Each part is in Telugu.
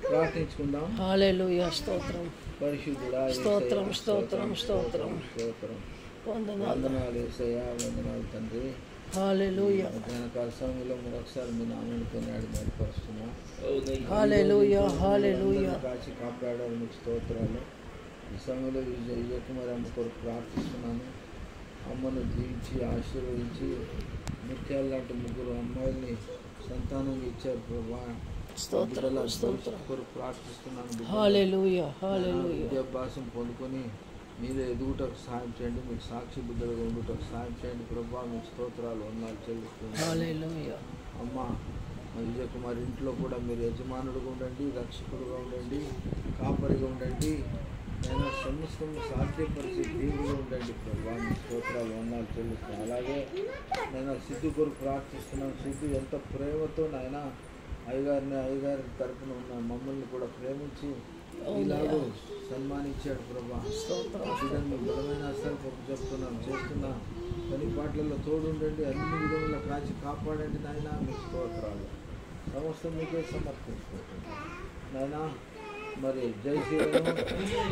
ప్రార్థించుకుందాం. హల్లెలూయా. స్తోత్రం పరిశుద్ధుడా, స్తోత్రం స్తోత్రం స్తోత్రం. వందనాలు యేసయ్యా, వందనాలు తండ్రి. హల్లెలూయా. మధ్యాహ్నకాల సమయంలో మరొకసారి మీ నామమును కొనియాడి బయటపరుస్తున్నా. హల్లెలూయా హల్లెలూయా. కాచి కాపాడారు, మీకు స్తోత్రాలు. ఈ సమయంలో విజయకుమారి అమ్మ కొరకు ప్రార్థిస్తున్నాను. అమ్మను దీవించి ఆశీర్వదించి ముత్యాలు లాంటి 3 అమ్మాయిల్ని సంతానంగా ఇచ్చారు ప్రభా. కొరకు ప్రార్థిస్తున్నాను. విద్యాభ్యాసం పొందుకొని మీరు ఎదుగుటకు సహాయం చేయండి. మీకు సాక్షి బుద్ధులుగా ఉండుటకు సహాయం చేయండి ప్రభా. మీకు స్తోత్రాలు, వందనాలు చెల్లిస్తున్నాను. అమ్మ విజయకుమారి ఇంట్లో కూడా మీరు యజమానుడుగా ఉండండి, రక్షకుడుగా ఉండండి, కాపరిగా ఉండండి. నేను సమస్తం సాధ్యపరిచి దేవుడుగా ఉండండి ప్రభా. మీ స్తోత్రాలు, వందనాలు చెల్లిస్తున్నాను. అలాగే నేను సిద్ధు కొరకు ప్రార్థిస్తున్నాను. సిద్ధు ఎంత ప్రేమతో నాయన అయ్యగారి తరపున ఉన్న మమ్మల్ని కూడా ప్రేమించి ఇలాగూ సన్మానించాడు ప్రభా. మీ బలమైన అసలు చెప్తున్నాను, చేస్తున్నా పని పాటలలో తోడుండండి, అన్ని విధముల కాచి కాపాడండి నాయన. మీ స్తోత్రాలు సమస్తం మీకే సమర్పించుకుంటుంది నాయన. మరి జయశ్రీలను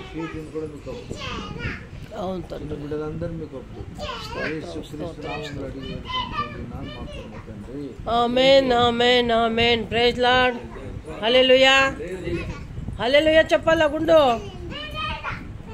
స్వీట్ని కూడా మీకు ఒప్పుకుంటున్నాను. బిడ్డలందరూ మీకు ఒప్పుకుంటున్నాను. అడిగి తండ్రి. ఆమేన్ ఆమేన్ ఆమేన్. Praise lord. హల్లెలూయా హల్లెలూయా చెప్పాలా గుండు.